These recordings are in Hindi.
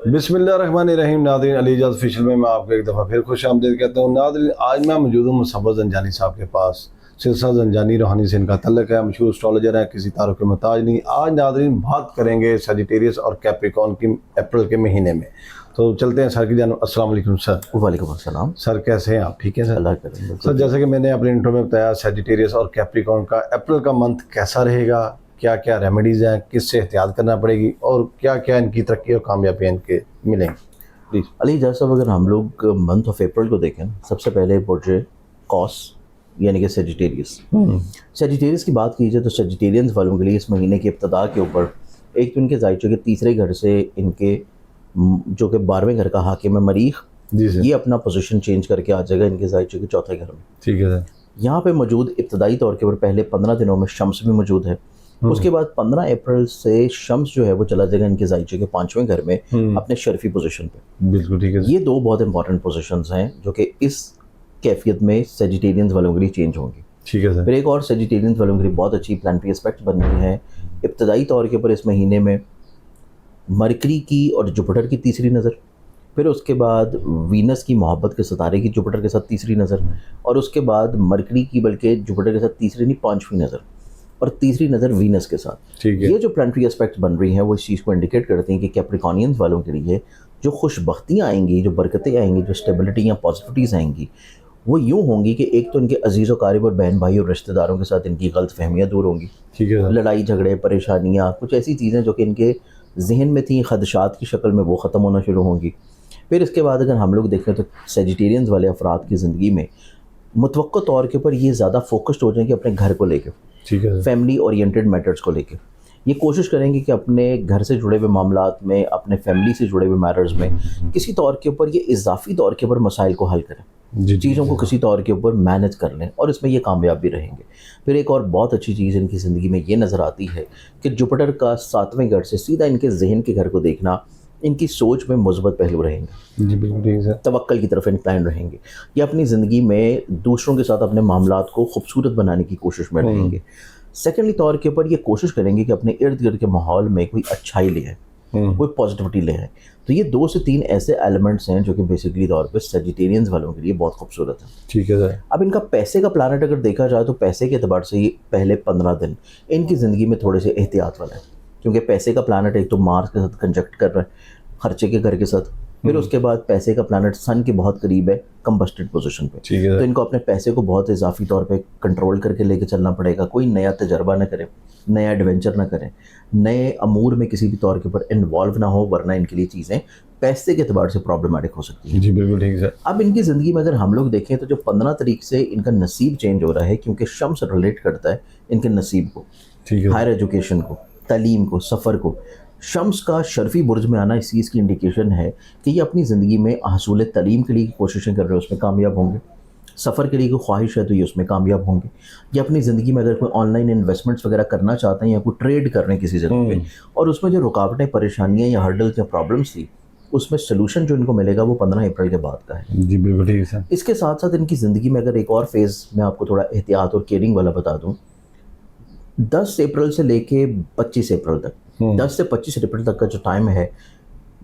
बिस्मिल्लाहिर्रहमानिर्रहीम। नाज़रीन, अली इजाज़ ऑफिशियल में मैं आपको एक दफ़ा फिर खुश आमदीद कहता हूँ। नाज़रीन, आज मैं मौजूद हूँ मुसव्वत ज़ंजानी साहब के पास। सिलसिला ज़ंजानी रूहानी से इनका तल्लुक़ है, मशहूर एस्ट्रोलॉजर है, किसी तारुफ के मोहताज नहीं। आज नाज़रीन बात करेंगे सजिटेरियस और कैप्रिकॉर्न की अप्रैल के महीने में। तो चलते हैं सर की जानिब। अस्सलाम वालेकुम सर। वालेकुम अस्सलाम। सर कैसे हैं आप? ठीक है सर। अल्लाह करें। सर जैसे कि मैंने अपने इंट्रो में बताया, सजिटेरियस और कैप्रिकॉर्न का अप्रैल का मंथ कैसा रहेगा, क्या क्या रेमेडीज़ हैं, किससे एहतियात करना पड़ेगी और क्या क्या इनकी तरक्की और कामयाबी इनके मिलेंगे, प्लीज़। अली जैसा साहब, अगर हम लोग मंथ ऑफ अप्रैल को देखें, सबसे पहले बुर्ज कौस यानी कि सेजिटेरियस। सेजिटेरियस की बात की जाए तो सेजिटेरियंस वालों के लिए इस महीने की इब्तदा के ऊपर एक तो इनके जायचों के तीसरे घर से इनके जो कि 12वें घर का हाकिम है मरीख, जी सर। ये अपना पोजीशन चेंज करके आ जाएगा इनके जायचों के चौथे घर में। ठीक है सर। यहाँ पे मौजूद इब्तदाई तौर के ऊपर पहले 15 दिनों में शम्स भी मौजूद है। उसके बाद 15 अप्रैल से शम्स जो है वो चला जाएगा इनके जायचे के 5वें घर में अपने शर्फी पोजीशन पे। बिल्कुल ठीक है। ये दो बहुत इंपॉर्टेंट पोजीशंस हैं जो कि इस कैफियत में सेजिटेरियंस वालों के लिए चेंज होंगी। ठीक है सर। फिर एक और सेजिटेरियंस वालों के लिए बहुत अच्छी प्लानिटरी एस्पेक्ट बन रही है इब्तदाई तौर के ऊपर इस महीने में मरकरी की और जुपिटर की तीसरी नज़र, फिर उसके बाद वीनस की मोहब्बत के सितारे की जुपिटर के साथ तीसरी नज़र, और उसके बाद मरकरी की बल्कि जुपिटर के साथ तीसरी नहीं 5वीं नज़र, और तीसरी नज़र वीनस के साथ। ठीक है। ये जो प्लानिटरी एस्पेक्ट्स बन रही हैं वो इस चीज़ को इंडिकेट करती हैं कि कैप्रिकॉर्नियंस वालों के लिए जो खुशबख्तियाँ आएंगी, जो बरकतें आएंगी, जो स्टेबिलिटी या पॉजिटिविटीज़ आएंगी, वो यूँ होंगी कि एक तो इनके अजीज़ व क़रीब और बहन भाई और रिश्तेदारों के साथ इनकी गलत फहमियाँ दूर होंगी। ठीक है सर। लड़ाई झगड़े परेशानियाँ कुछ ऐसी चीज़ें जो कि इनके जहन में थी खदशात की शक्ल में, वो ख़त्म होना शुरू होंगी। फिर इसके बाद अगर हम लोग देखें तो सेजिटेरियंस वाले अफराद की ज़िंदगी में मुतवक्को तौर के ऊपर ये ज़्यादा फोकस्ड हो जाएंगे अपने घर को लेकर, ठीक है। फैमिली ओरिएंटेड मैटर्स को लेकर। ये कोशिश करेंगे कि अपने घर से जुड़े हुए मामलात में, अपने फैमिली से जुड़े हुए मैटर्स में किसी तौर के ऊपर ये इजाफी तौर के ऊपर मसाइल को हल करें, जी। चीज़ों को किसी तौर के ऊपर मैनेज कर लें, और इसमें ये कामयाब भी रहेंगे। फिर एक और बहुत अच्छी चीज़ इनकी ज़िंदगी में ये नज़र आती है कि जुपिटर का 7वें घर से सीधा इनके जहन के घर को देखना, इनकी सोच में मुस्बत पहलू रहेंगे। जी बिल्कुल ठीक है सर। तवक्कल की तरफ इंक्लाइन रहेंगे। ये अपनी ज़िंदगी में दूसरों के साथ अपने मामलात को खूबसूरत बनाने की कोशिश में रहेंगे। सेकेंडली तौर के ऊपर ये कोशिश करेंगे कि अपने इर्द गिर्द के माहौल में कोई अच्छाई ले आए, कोई पॉजिटिविटी ले आए। तो ये 2 से 3 ऐसे एलिमेंट्स हैं जो कि बेसिकली तौर पे सेजिटेरियंस वालों के लिए बहुत खूबसूरत है। ठीक है सर। अब इनका पैसे का प्लानट अगर देखा जाए तो पैसे के एतबार से ये पहले 15 दिन इनकी ज़िंदगी में थोड़े से एहतियात वाला है, क्योंकि पैसे का प्लानट एक तो मार्स के साथ कंजक्ट कर रहा है, खर्चे के घर के साथ। फिर उसके बाद पैसे का प्लानट सन के बहुत करीब है कंबस्टेड पोजीशन पे। ठीक है। तो इनको अपने पैसे को बहुत इजाफी तौर पे कंट्रोल करके लेके चलना पड़ेगा। कोई नया तजर्बा ना करें, नया एडवेंचर ना करें, नए अमूर में किसी भी तौर के ऊपर इन्वॉल्व ना हो, वरना इनके लिए चीज़ें पैसे के एतबार से प्रॉब्लमाटिक हो सकती हैं। जी बिल्कुल ठीक है सर। अब इनकी ज़िंदगी में अगर हम लोग देखें तो जो 15 तारीख से इनका नसीब चेंज हो रहा है, क्योंकि शम्स रिलेट करता है इनके नसीब को, ठीक है। हायर एजुकेशन को, तालीम को, सफ़र को। शम्स का शर्फी बुर्ज में आना इस चीज़ की इंडिकेशन है कि ये अपनी ज़िंदगी में हसूल तालीम के लिए कोशिशें कर रहे हैं, उसमें कामयाब होंगे। सफ़र के लिए कोई ख्वाहिश है तो ये उसमें कामयाब होंगे। ये अपनी ज़िंदगी में अगर कोई ऑनलाइन इन्वेस्टमेंट्स वगैरह करना चाहते हैं या कोई ट्रेड कर रहे हैं किसी जगह पे, और उसमें जो रुकावटें, परेशानियाँ या हर्डल्स या प्रॉब्लम्स थी, उसमें सोल्यूशन जो इनको मिलेगा वो 15 अप्रैल के बाद का है। जी बिल्कुल ठीक है सर। इसके साथ साथ इनकी ज़िंदगी में अगर एक और फेज़ मैं आपको थोड़ा एहतियात और केयरिंग वाला बता दूँ, 10 अप्रैल से लेके 25 अप्रैल तक, 10 से 25 अप्रैल तक का जो टाइम है,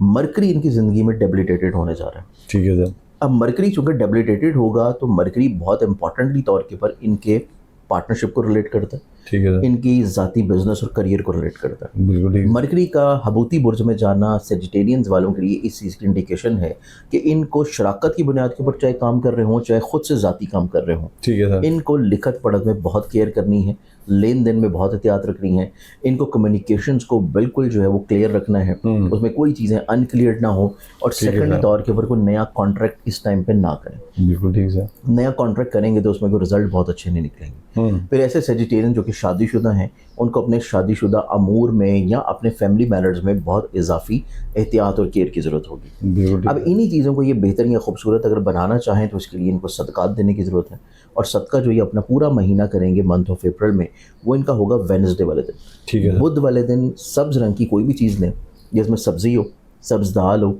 मरकरी इनकी ज़िंदगी में डेबिलिटेटेड होने जा रहा है। ठीक है सर। अब मरकरी चूँकि डेबिलिटेटेड होगा तो मरकरी बहुत इंपॉर्टेंटली तौर के ऊपर इनके पार्टनरशिप को रिलेट करता है, ठीक है सर। इनकी ज़ाती बिजनेस और करियर को रिलेट करता है। बिल्कुल ठीक है। मरकरी का हबूती बुर्ज में जाना सेजिटेरियंस वालों के लिए इस चीज़ की इंडिकेशन है कि इनको शराकत की बुनियाद के ऊपर चाहे काम कर रहे हों, चाहे खुद से ज़ाती काम कर रहे हों, ठीक है सर। इनको लिखत पढ़त में बहुत केयर करनी है, लेन देन में बहुत एहतियात रखनी है, इनको कम्युनिकेशंस को बिल्कुल जो है वो क्लियर रखना है, उसमें कोई चीज़ें अनक्लियर ना हो, और सेकेंडली तौर के ऊपर कोई नया कॉन्ट्रैक्ट इस टाइम पे ना करें। बिल्कुल ठीक है सर। नया कॉन्ट्रैक्ट करेंगे तो उसमें कोई रिजल्ट बहुत अच्छे नहीं निकलेंगे। फिर ऐसे सेजिटेरियन जो कि शादीशुदा हैं, उनको अपने शादीशुदा अमूर में या अपने फैमिली मैनर्स में बहुत इजाफी एहतियात और केयर की ज़रूरत होगी। बिल्कुल ठीक अब इन्हीं चीज़ों को ये बेहतर या खूबसूरत अगर बनाना चाहें तो इसके लिए इनको सदक़ात देने की ज़रूरत है, और सदका जो ये अपना पूरा महीना करेंगे मंथ ऑफ अप्रैल में, वो इनका होगा वेडनेसडे वाले दिन। ठीक है। बुध वाले दिन सब्ज़ रंग की कोई भी चीज़ लें, जिसमें सब्ज़ी हो, सब्ज़ दाल हो,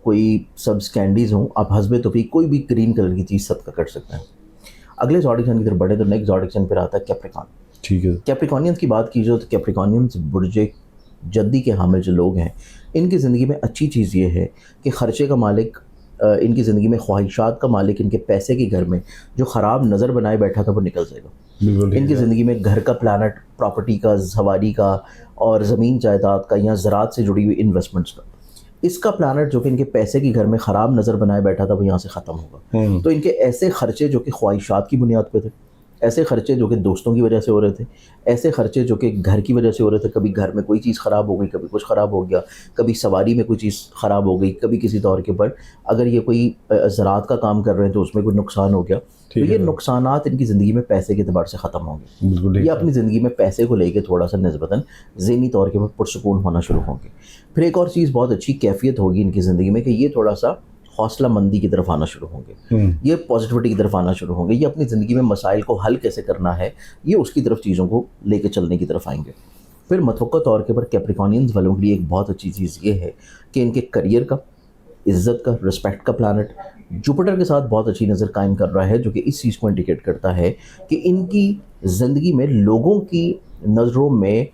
कोई सब्ज़ कैंडीज़ हों, आप हस्बे तौफीक कोई भी ग्रीन कलर की चीज़ सदका कर सकते हैं। अगले ज़ोडिक साइन की तरफ बढ़े तो नेक्स्ट ज़ोडिक साइन पर आता है कैप्रिकॉर्न। ठीक है। कैप्रिकॉर्नियंस की बात की जाए तो कैप्रिकॉर्नियंस बुर्ज जद्दी के हामिल जो लोग हैं, इनकी ज़िंदगी में अच्छी चीज़ ये है कि ख़र्चे का मालिक इनकी ज़िंदगी में ख्वाहिशात का मालिक इनके पैसे के घर में जो ख़राब नज़र बनाए बैठा था वो निकल जाएगा। बिल्कुल ठीक इनकी है। ज़िंदगी में घर का प्लानट, प्रॉपर्टी का, सवारी का और ज़मीन जायदाद का या ज़राअत से जुड़ी हुई इन्वेस्टमेंट्स का, इसका प्लानट जो कि इनके पैसे के घर में ख़राब नज़र बनाए बैठा था वो यहाँ से ख़त्म होगा। तो इनके ऐसे ख़र्चे जो कि ख्वाहिशात की बुनियाद पे थे, ऐसे ख़र्चे जो कि दोस्तों की वजह से हो रहे थे, ऐसे ख़र्चे जो कि घर की वजह से हो रहे थे, कभी घर में कोई चीज़ ख़राब हो गई, कभी कुछ ख़राब हो गया, कभी सवारी में कोई चीज़ ख़राब हो गई, कभी किसी तौर के ऊपर अगर ये कोई ज़राअत का काम कर रहे हैं तो उसमें कोई नुकसान हो गया, तो ठीक ये है। नुकसानात इनकी ज़िंदगी में पैसे के एतबार से ख़त्म होंगे। बिल्कुल ठीक ये है। अपनी ज़िंदगी में पैसे को लेके थोड़ा-सा निस्बतन ज़हनी तौर के ऊपर पुरसुकून होना शुरू होंगे। फिर एक और चीज़ बहुत अच्छी कैफ़ियत होगी इनकी ज़िंदगी में कि ये थोड़ा-सा हौसला मंदी की तरफ आना शुरू होंगे, ये पॉजिटिविटी की तरफ आना शुरू होंगे, ये अपनी ज़िंदगी में मसाइल को हल कैसे करना है, ये उसकी तरफ चीज़ों को लेके चलने की तरफ आएँगे। फिर मतवक्का तौर के ऊपर कैप्रिकॉनियंस वालों के लिए एक बहुत अच्छी चीज़ ये है कि इनके करियर का, इज़्ज़त का, रिस्पेक्ट का प्लानट जुपिटर के साथ बहुत अच्छी नज़र कायम कर रहा है, जो कि इस चीज़ को इंडिकेट करता है कि इनकी ज़िंदगी में लोगों की नज़रों में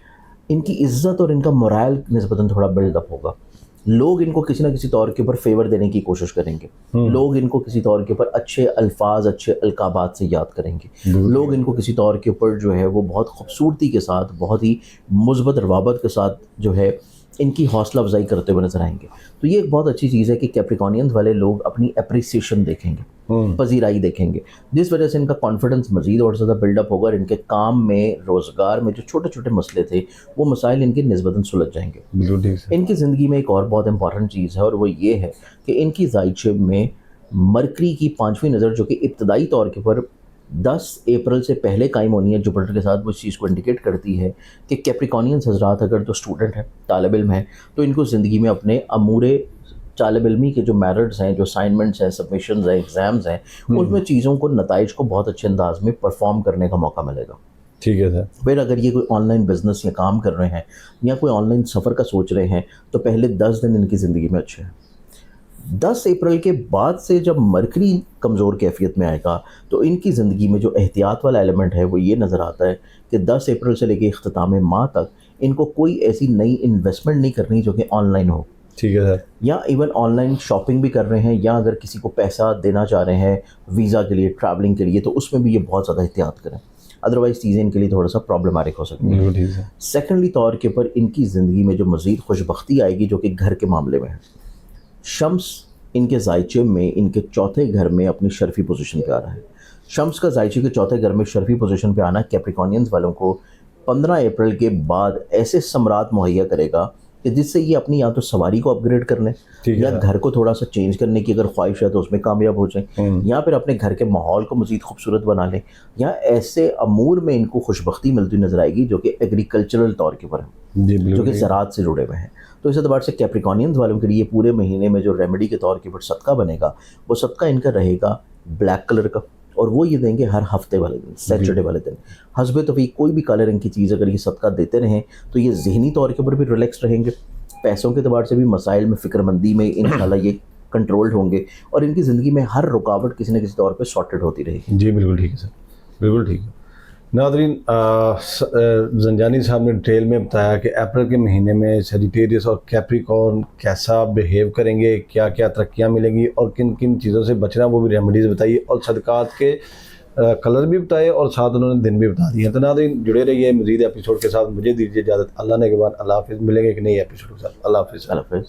इनकी इज़्ज़त और इनका मोरल निस्बतन थोड़ा बिल्डअप होगा। लोग इनको किसी न किसी तौर के ऊपर फ़ेवर देने की कोशिश करेंगे। लोग इनको किसी तौर के ऊपर अच्छे अल्फ़ाज़, अच्छे अलक़ाबात से याद करेंगे। लोग इनको किसी तौर के ऊपर जो है वो बहुत खूबसूरती के साथ, बहुत ही मुस्बत रवाबत के साथ जो है इनकी हौसला अफ़ज़ाई करते हुए नज़र आएँगे। तो ये एक बहुत अच्छी चीज़ है कि कैप्रिकॉनियंस वाले लोग अपनी एप्रिसिएशन देखेंगे, पज़ीराई देखेंगे, जिस वजह से इनका कॉन्फिडेंस मज़ीद और ज़्यादा बिल्डअप होगा और इनके काम में, रोज़गार में जो छोटे-छोटे मसले थे, वो मसाइल इनके निस्बतन सुलझ जाएँगे। बिल्कुल ठीक है। इनकी ज़िंदगी में एक और बहुत इंपॉर्टेंट चीज़ है और वो ये है कि इनकी ज़ाइचिब में मरकरी की 5वीं नज़र जो कि इब्तदाई तौर के ऊपर 10 अप्रैल से पहले कायम होनी है जुपिटर के साथ, वो इस चीज़ को इंडिकेट करती है कि कैप्रिकॉनियंस हज़रात अगर तो स्टूडेंट हैं, तालिब इल्म हैं, तो इनको ज़िंदगी में अपने अमूरे तालिब इल्मी के जो मेरिट्स हैं, जो असाइनमेंट्स हैं, सबमिशंस हैं, एग्ज़ाम्स हैं, उसमें चीज़ों को, नताइज को बहुत अच्छे अंदाज़ में परफ़ॉर्म करने का मौका मिलेगा। ठीक है सर। फिर अगर ये कोई ऑनलाइन बिज़नेस या काम कर रहे हैं या कोई ऑनलाइन सफ़र का सोच रहे हैं, तो पहले 10 दिन इनकी ज़िंदगी में अच्छे हैं। 10 अप्रैल के बाद से जब मरकरी कमज़ोर कैफ़ियत में आएगा, तो इनकी ज़िंदगी में जो एहतियात वाला एलिमेंट है वो ये नज़र आता है कि 10 अप्रैल से लेके इख्तिताम माह तक इनको कोई ऐसी नई इन्वेस्टमेंट नहीं करनी जो कि ऑनलाइन हो, ठीक है सर। या इवन ऑनलाइन शॉपिंग भी कर रहे हैं या अगर किसी को पैसा देना चाह रहे हैं वीज़ा के लिए, ट्रैवलिंग के लिए, तो उसमें भी ये बहुत ज़्यादा एहतियात करें, अदरवाइज़ चीज़ें इनके लिए थोड़ा सा प्रॉब्लमेटिक हो सकती हैं। बिल्कुल ठीक है। सेकेंडली तौर के ऊपर इनकी ज़िंदगी में जो मज़ीद खुशबख्ती आएगी जो कि घर के मामले में है, शम्स इनके ज़ाइचे में इनके चौथे घर में अपनी शर्फ़ी पोजीशन पे आ रहा है। शम्स का ज़ाइचे के चौथे घर में शर्फ़ी पोजीशन पे आना कैप्रिकॉनियंस वालों को 15 अप्रैल के बाद ऐसे समरात मुहैया करेगा कि जिससे ये अपनी या तो सवारी को अपग्रेड कर लें ठीक या है। घर को थोड़ा सा चेंज करने की अगर ख्वाहिश है तो उसमें कामयाब हो जाएं, या फिर अपने घर के माहौल को मज़ीद खूबसूरत बना लें, या ऐसे अमूर में इनको खुशबख्ती मिलती नज़र आएगी जो कि एग्रीकल्चरल तौर के ऊपर है, जी जो बिल्कुल कि ठीक है। ज़राअत से जुड़े हुए हैं। तो इस एतबार से कैप्रिकॉनियंस वालों के लिए पूरे महीने में जो रेमेडी के तौर के ऊपर सदका बनेगा, वो सदका इनका रहेगा ब्लैक कलर का, और वो ये देंगे हर हफ्ते वाले दिन, सैटरडे वाले दिन। हस्बे तौफीक कोई भी काले रंग की चीज़ अगर ये सदका देते रहें तो ये ज़हनी तौर के ऊपर भी रिलैक्स रहेंगे, पैसों के एतबार से भी मसाइल में, फ़िक्रमंदी में इंशाल्लाह ये कंट्रोल्ड होंगे और इनकी ज़िंदगी में हर रुकावट किसी न किसी तौर पे सॉर्टेड होती रहेगी। जी बिल्कुल ठीक है सर, बिल्कुल ठीक है। नादरीन, जंजानी साहब ने डिटेल में बताया कि अप्रैल के महीने में सेजिटेरियस और कैप्रिकॉर्न कैसा बिहेव करेंगे, क्या क्या तरक्कियाँ मिलेंगी और किन किन चीज़ों से बचना, वो भी रेमेडीज़ बताइए और सदक़ात के कलर भी बताए और साथ उन्होंने दिन भी बता दिए। तो नादरीन जुड़े रहिए मज़ीद एपिसोड के साथ। मुझे दीजिए इजाज़त। अल्लाह ने के बाद अल्लाह हाफ़िज़। मिलेंगे एक नई एपिसोड के साथ। अल्लाह हाफ़िज़। अल्लाह हाफ़िज़।